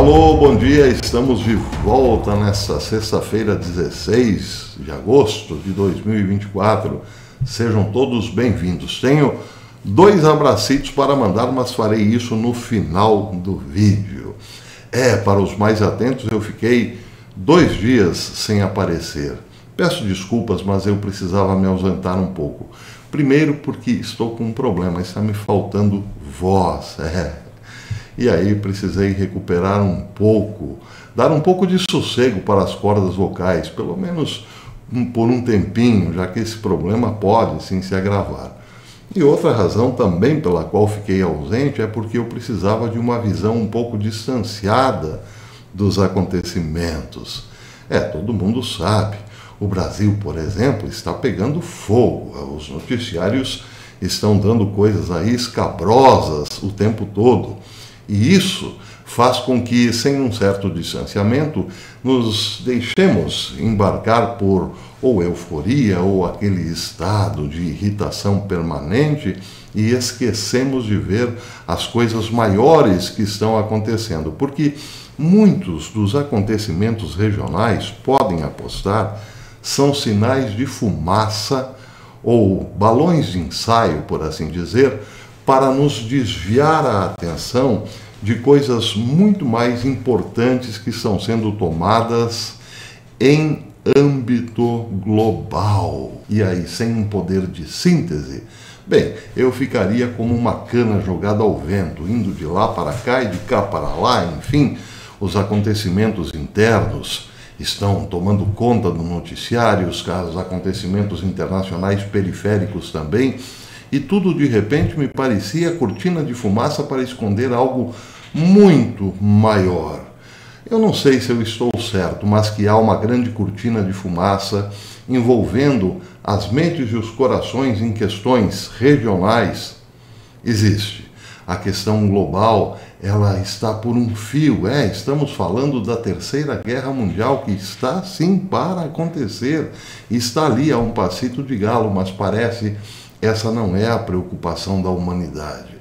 Alô, bom dia, estamos de volta nesta sexta-feira, 16 de agosto de 2024. Sejam todos bem-vindos. Tenho 2 abracitos para mandar, mas farei isso no final do vídeo. Para os mais atentos, eu fiquei 2 dias sem aparecer. Peço desculpas, mas eu precisava me ausentar um pouco. Primeiro porque estou com um problema, está me faltando voz, E aí precisei recuperar um pouco, dar um pouco de sossego para as cordas vocais, pelo menos por um tempinho, já que esse problema pode sim se agravar. E outra razão também pela qual fiquei ausente é porque eu precisava de uma visão um pouco distanciada dos acontecimentos. Todo mundo sabe, o Brasil, por exemplo, está pegando fogo, os noticiários estão dando coisas aí escabrosas o tempo todo. E isso faz com que, sem um certo distanciamento, nos deixemos embarcar por ou euforia ou aquele estado de irritação permanente e esquecemos de ver as coisas maiores que estão acontecendo. Porque muitos dos acontecimentos regionais, podem apostar, são sinais de fumaça ou balões de ensaio, por assim dizer, para nos desviar a atenção de coisas muito mais importantes que estão sendo tomadas em âmbito global. E aí, sem um poder de síntese, bem, eu ficaria como uma cana jogada ao vento, indo de lá para cá e de cá para lá, enfim, os acontecimentos internos estão tomando conta do noticiário, os acontecimentos internacionais periféricos também, e tudo de repente me parecia cortina de fumaça para esconder algo muito maior. Eu não sei se eu estou certo, mas que há uma grande cortina de fumaça envolvendo as mentes e os corações em questões regionais. Existe. A questão global, ela está por um fio. Estamos falando da Terceira Guerra Mundial, que está sim para acontecer. Está ali a um passito de galo, mas parece essa não é a preocupação da humanidade.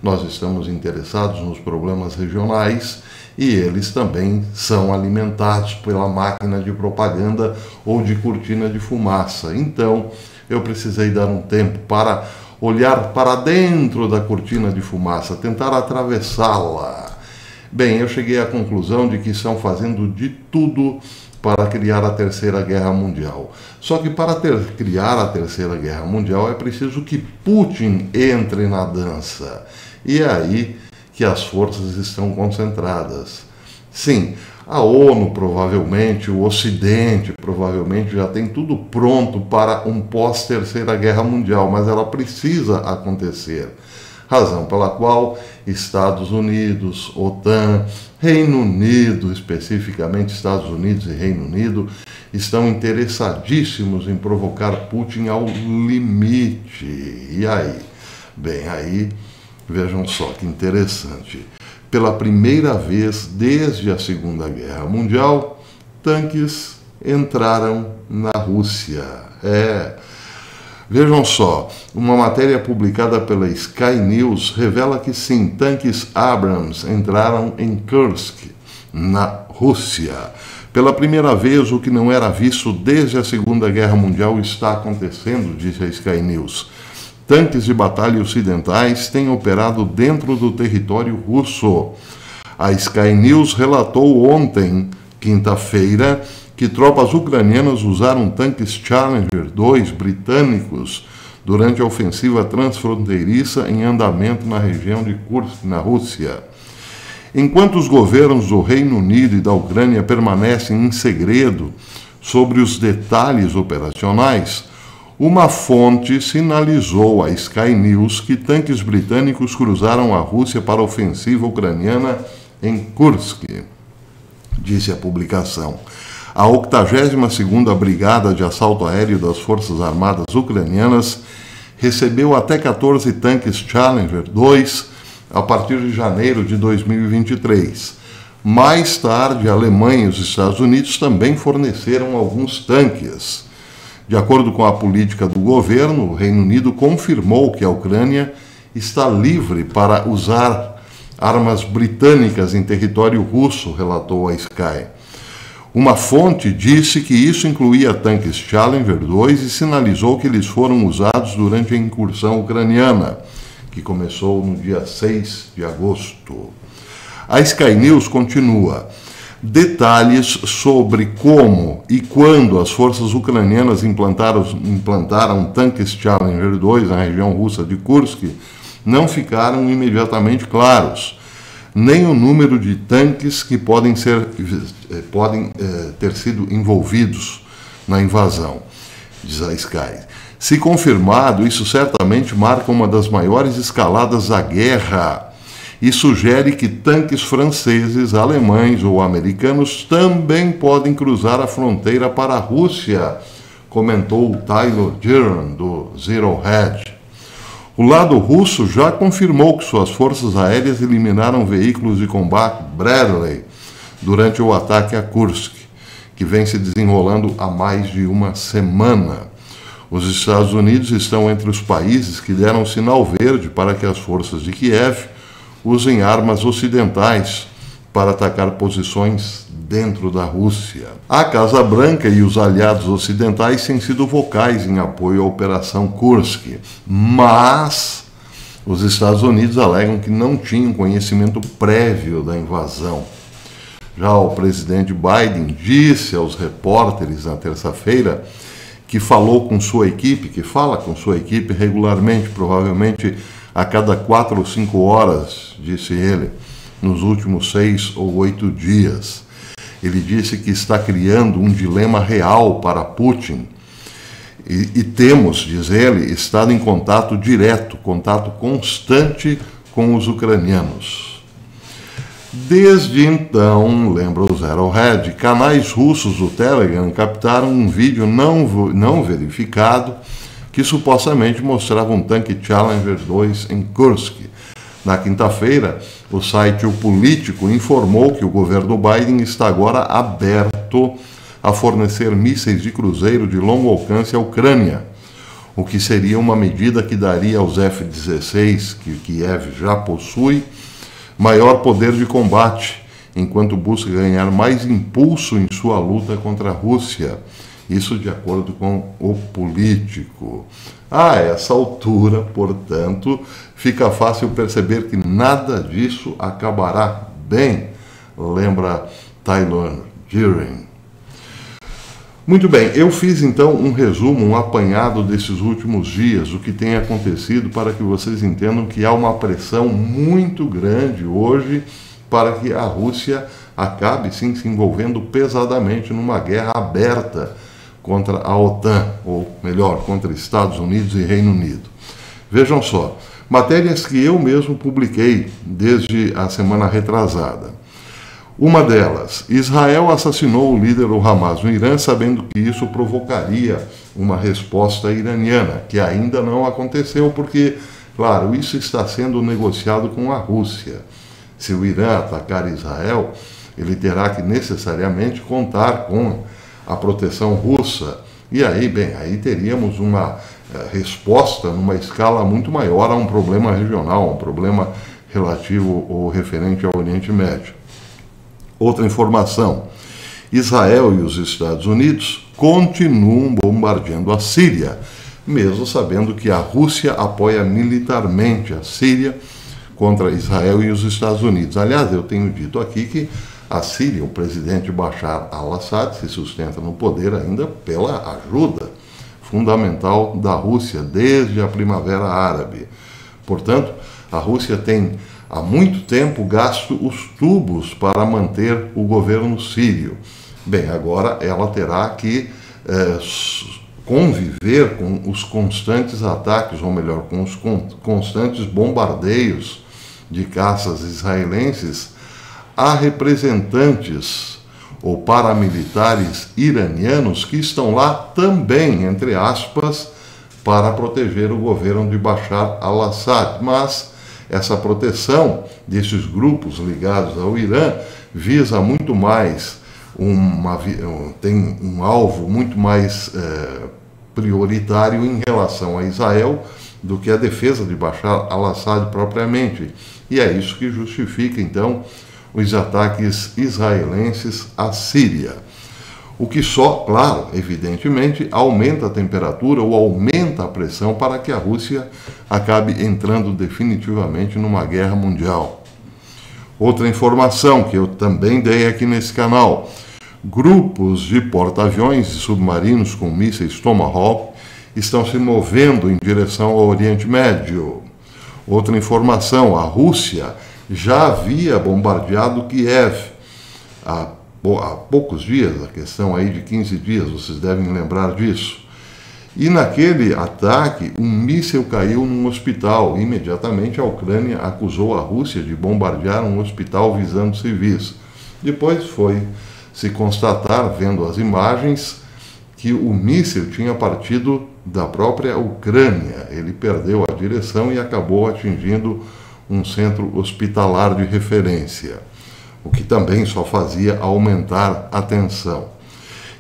Nós estamos interessados nos problemas regionais e eles também são alimentados pela máquina de propaganda ou de cortina de fumaça. Então, eu precisei dar um tempo para olhar para dentro da cortina de fumaça, tentar atravessá-la. Bem, eu cheguei à conclusão de que estão fazendo de tudo para criar a Terceira Guerra Mundial. Só que para criar a Terceira Guerra Mundial é preciso que Putin entre na dança. E é aí que as forças estão concentradas. Sim, a ONU provavelmente, o Ocidente provavelmente já tem tudo pronto para um pós-Terceira Guerra Mundial, mas ela precisa acontecer. Razão pela qual Estados Unidos, OTAN, Reino Unido, especificamente Estados Unidos e Reino Unido, estão interessadíssimos em provocar Putin ao limite. E aí? Bem, aí, vejam só que interessante. Pela primeira vez desde a Segunda Guerra Mundial, tanques entraram na Rússia. Vejam só, uma matéria publicada pela Sky News revela que sim, tanques Abrams entraram em Kursk, na Rússia. Pela primeira vez, o que não era visto desde a Segunda Guerra Mundial está acontecendo, disse a Sky News. Tanques de batalha ocidentais têm operado dentro do território russo. A Sky News relatou ontem, quinta-feira, que tropas ucranianas usaram tanques Challenger 2 britânicos durante a ofensiva transfronteiriça em andamento na região de Kursk, na Rússia. Enquanto os governos do Reino Unido e da Ucrânia permanecem em segredo sobre os detalhes operacionais, uma fonte sinalizou à Sky News que tanques britânicos cruzaram a Rússia para a ofensiva ucraniana em Kursk, disse a publicação. A 82ª Brigada de Assalto Aéreo das Forças Armadas Ucranianas recebeu até 14 tanques Challenger 2 a partir de janeiro de 2023. Mais tarde, a Alemanha e os Estados Unidos também forneceram alguns tanques. De acordo com a política do governo, o Reino Unido confirmou que a Ucrânia está livre para usar armas britânicas em território russo, relatou a Sky. Uma fonte disse que isso incluía tanques Challenger 2 e sinalizou que eles foram usados durante a incursão ucraniana, que começou no dia 6 de agosto. A Sky News continua. Detalhes sobre como e quando as forças ucranianas implantaram tanques Challenger 2 na região russa de Kursk não ficaram imediatamente claros, nem o número de tanques que podem ter sido envolvidos na invasão, diz a Sky. Se confirmado, isso certamente marca uma das maiores escaladas da guerra e sugere que tanques franceses, alemães ou americanos também podem cruzar a fronteira para a Rússia, comentou Tyler Duran, do Zero Hedge. O lado russo já confirmou que suas forças aéreas eliminaram veículos de combate Bradley durante o ataque a Kursk, que vem se desenrolando há mais de uma semana. Os Estados Unidos estão entre os países que deram sinal verde para que as forças de Kiev usem armas ocidentais para atacar posições dentro da Rússia. A Casa Branca e os aliados ocidentais têm sido vocais em apoio à Operação Kursk, mas os Estados Unidos alegam que não tinham conhecimento prévio da invasão. Já o presidente Biden disse aos repórteres na terça-feira que falou com sua equipe, que fala com sua equipe regularmente, provavelmente a cada 4 ou 5 horas, disse ele, nos últimos 6 ou 8 dias. Ele disse que está criando um dilema real para Putin e temos, diz ele, estado em contato direto, contato constante com os ucranianos. Desde então, lembra o Zero Hedge, canais russos do Telegram captaram um vídeo não verificado que supostamente mostrava um tanque Challenger 2 em Kursk. Na quinta-feira, o site O Político informou que o governo Biden está agora aberto a fornecer mísseis de cruzeiro de longo alcance à Ucrânia, o que seria uma medida que daria aos F-16, que Kiev já possui, maior poder de combate, enquanto busca ganhar mais impulso em sua luta contra a Rússia. Isso de acordo com O Político. A essa altura, portanto, fica fácil perceber que nada disso acabará bem, lembra Tyler Duran. Muito bem, eu fiz então um resumo, um apanhado desses últimos dias, o que tem acontecido, para que vocês entendam que há uma pressão muito grande hoje para que a Rússia acabe sim se envolvendo pesadamente numa guerra aberta contra a OTAN, ou melhor, contra Estados Unidos e Reino Unido. Vejam só, matérias que eu mesmo publiquei desde a semana retrasada. Uma delas, Israel assassinou o líder do Hamas no Irã, sabendo que isso provocaria uma resposta iraniana, que ainda não aconteceu, porque, claro, isso está sendo negociado com a Rússia. Se o Irã atacar Israel, ele terá que necessariamente contar com a proteção russa. E aí, bem, aí teríamos uma resposta numa escala muito maior a um problema regional, um problema relativo ou referente ao Oriente Médio. Outra informação, Israel e os Estados Unidos continuam bombardeando a Síria, mesmo sabendo que a Rússia apoia militarmente a Síria contra Israel e os Estados Unidos. Aliás, eu tenho dito aqui que a Síria, o presidente Bashar al-Assad, se sustenta no poder ainda pela ajuda fundamental da Rússia desde a Primavera Árabe. Portanto, a Rússia tem há muito tempo gasto os tubos para manter o governo sírio. Bem, agora ela terá que conviver com os constantes ataques, ou melhor, com os constantes bombardeios de caças israelenses a representantes ou paramilitares iranianos que estão lá também, entre aspas, para proteger o governo de Bashar al-Assad. Mas essa proteção desses grupos ligados ao Irã visa muito mais, tem um alvo muito mais prioritário em relação a Israel do que a defesa de Bashar al-Assad propriamente. E é isso que justifica, então, os ataques israelenses à Síria. O que só, claro, evidentemente, aumenta a temperatura ou aumenta a pressão para que a Rússia acabe entrando definitivamente numa guerra mundial. Outra informação que eu também dei aqui nesse canal: grupos de porta-aviões e submarinos com mísseis Tomahawk estão se movendo em direção ao Oriente Médio. Outra informação: a Rússia já havia bombardeado Kiev há poucos dias, a questão aí de 15 dias, vocês devem lembrar disso. E naquele ataque, um míssil caiu num hospital. Imediatamente a Ucrânia acusou a Rússia de bombardear um hospital visando civis. Depois foi se constatar, vendo as imagens, que o míssil tinha partido da própria Ucrânia. Ele perdeu a direção e acabou atingindo um centro hospitalar de referência, o que também só fazia aumentar a tensão.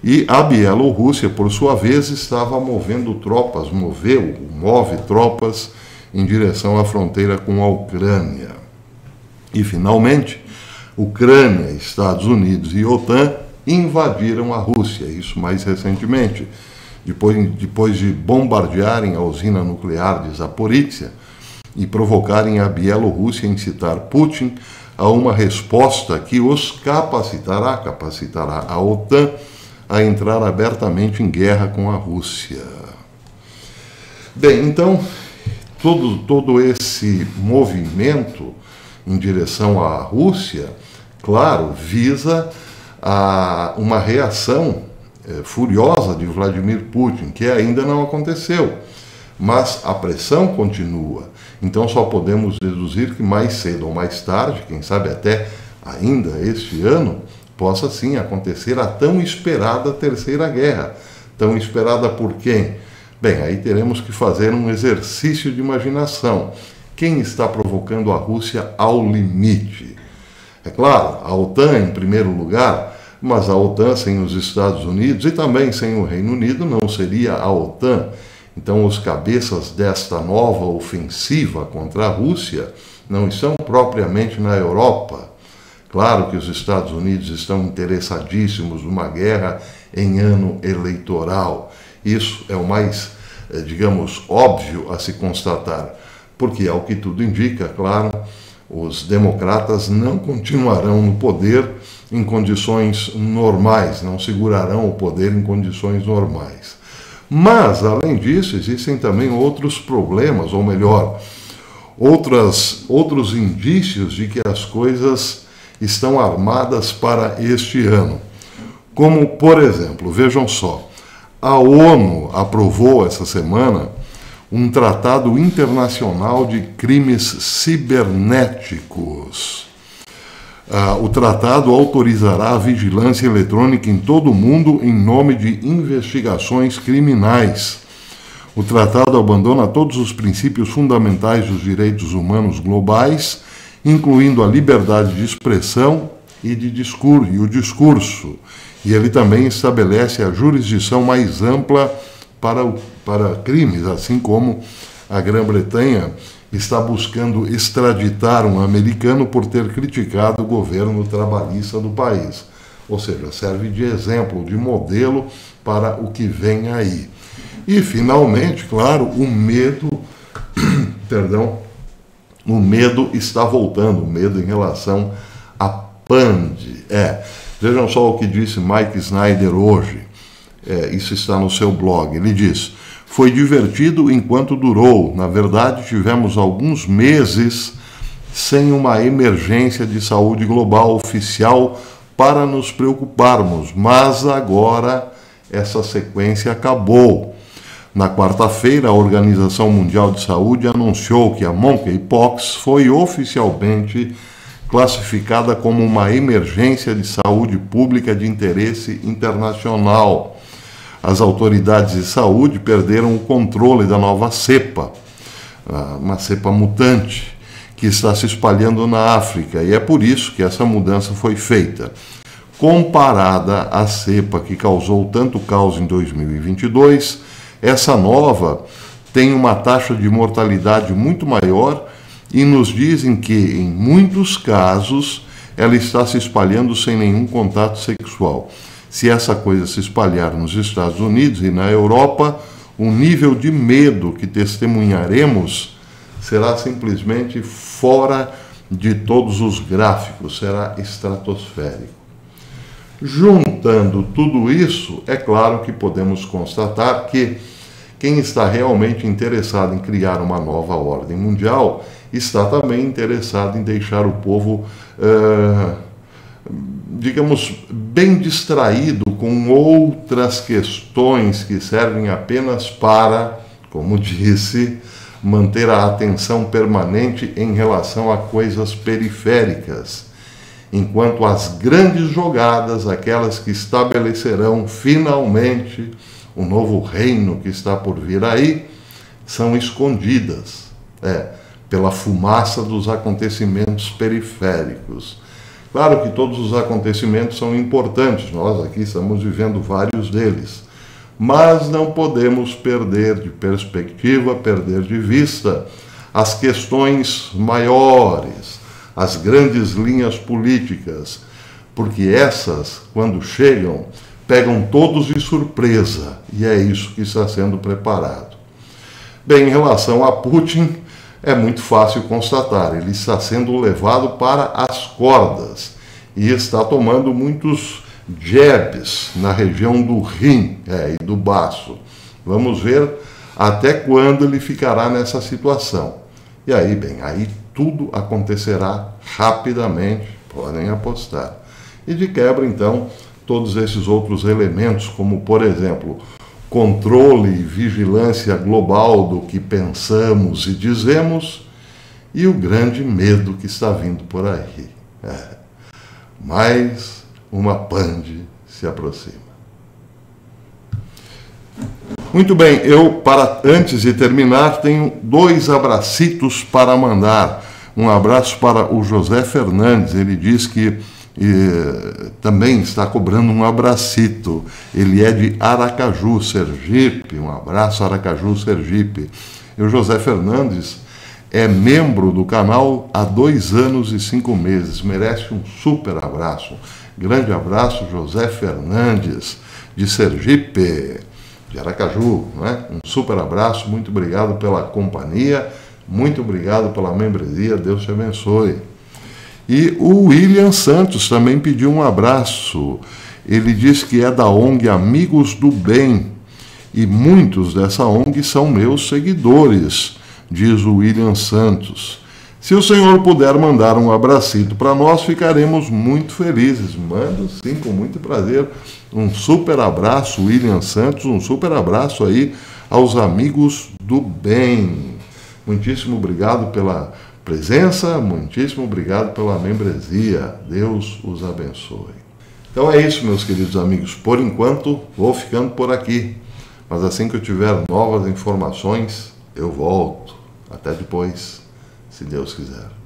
E a Bielorrússia, por sua vez, estava movendo tropas, move tropas em direção à fronteira com a Ucrânia. E, finalmente, Ucrânia, Estados Unidos e OTAN invadiram a Rússia, isso mais recentemente, depois de bombardearem a usina nuclear de Zaporizhia e provocarem a Bielorrússia a incitar Putin a uma resposta que os capacitará a OTAN a entrar abertamente em guerra com a Rússia. Bem, então, todo esse movimento em direção à Rússia, claro, visa uma reação furiosa de Vladimir Putin, que ainda não aconteceu, mas a pressão continua. Então só podemos deduzir que mais cedo ou mais tarde, quem sabe até ainda este ano, possa sim acontecer a tão esperada Terceira Guerra. Tão esperada por quem? Bem, aí teremos que fazer um exercício de imaginação. Quem está provocando a Rússia ao limite? É claro, a OTAN em primeiro lugar, mas a OTAN sem os Estados Unidos e também sem o Reino Unido não seria a OTAN. Então os cabeças desta nova ofensiva contra a Rússia não estão propriamente na Europa. Claro que os Estados Unidos estão interessadíssimos numa guerra em ano eleitoral. Isso é o mais, digamos, óbvio a se constatar, porque, ao que tudo indica, claro, os democratas não continuarão no poder em condições normais, não segurarão o poder em condições normais. Mas, além disso, existem também outros problemas, ou melhor, outros indícios de que as coisas estão armadas para este ano. Como, por exemplo, vejam só, a ONU aprovou essa semana um tratado internacional de crimes cibernéticos. O tratado autorizará a vigilância eletrônica em todo o mundo em nome de investigações criminais. O tratado abandona todos os princípios fundamentais dos direitos humanos globais, incluindo a liberdade de expressão e o discurso. E ele também estabelece a jurisdição mais ampla para crimes, assim como a Grã-Bretanha está buscando extraditar um americano por ter criticado o governo trabalhista do país. Ou seja, serve de exemplo, de modelo para o que vem aí. E, finalmente, claro, o medo está voltando, o medo em relação à Pand. Vejam só o que disse Mike Snyder hoje. Isso está no seu blog. Ele diz: foi divertido enquanto durou. Na verdade, tivemos alguns meses sem uma emergência de saúde global oficial para nos preocuparmos, mas agora essa sequência acabou. Na quarta-feira, a Organização Mundial de Saúde anunciou que a monkeypox foi oficialmente classificada como uma emergência de saúde pública de interesse internacional. As autoridades de saúde perderam o controle da nova cepa, uma cepa mutante, que está se espalhando na África, e é por isso que essa mudança foi feita. Comparada à cepa que causou tanto caos em 2022, essa nova tem uma taxa de mortalidade muito maior e nos dizem que, em muitos casos, ela está se espalhando sem nenhum contato sexual. Se essa coisa se espalhar nos Estados Unidos e na Europa, o nível de medo que testemunharemos será simplesmente fora de todos os gráficos, será estratosférico. Juntando tudo isso, é claro que podemos constatar que quem está realmente interessado em criar uma nova ordem mundial está também interessado em deixar o povo, digamos, bem distraído com outras questões que servem apenas para, como disse, manter a atenção permanente em relação a coisas periféricas, enquanto as grandes jogadas, aquelas que estabelecerão finalmente o novo reino que está por vir aí, são escondidas, pela fumaça dos acontecimentos periféricos. Claro que todos os acontecimentos são importantes, nós aqui estamos vivendo vários deles, mas não podemos perder de perspectiva, perder de vista as questões maiores, as grandes linhas políticas, porque essas, quando chegam, pegam todos de surpresa, e é isso que está sendo preparado. Bem, em relação a Putin, é muito fácil constatar, ele está sendo levado para as cordas e está tomando muitos jabs na região do rim e do baço. Vamos ver até quando ele ficará nessa situação. E aí, bem, aí tudo acontecerá rapidamente, podem apostar. E de quebra, então, todos esses outros elementos, como, por exemplo, controle e vigilância global do que pensamos e dizemos, e o grande medo que está vindo por aí. Mais uma pande se aproxima. Muito bem, antes de terminar, tenho 2 abracitos para mandar. Um abraço para o José Fernandes, ele diz que também está cobrando um abracito. Ele é de Aracaju, Sergipe. Um abraço, Aracaju, Sergipe. E o José Fernandes é membro do canal há 2 anos e 5 meses. Merece um super abraço. Grande abraço, José Fernandes, de Sergipe, de Aracaju. Não é? Um super abraço, muito obrigado pela companhia, muito obrigado pela membresia, Deus te abençoe. E o William Santos também pediu um abraço. Ele diz que é da ONG Amigos do Bem, e muitos dessa ONG são meus seguidores, diz o William Santos. Se o senhor puder mandar um abracito para nós, ficaremos muito felizes. Mando sim, com muito prazer. Um super abraço, William Santos, um super abraço aí aos Amigos do Bem. Muitíssimo obrigado pela presença, muitíssimo obrigado pela membresia. Deus os abençoe. Então é isso, meus queridos amigos. Por enquanto, vou ficando por aqui. Mas assim que eu tiver novas informações, eu volto. Até depois, se Deus quiser.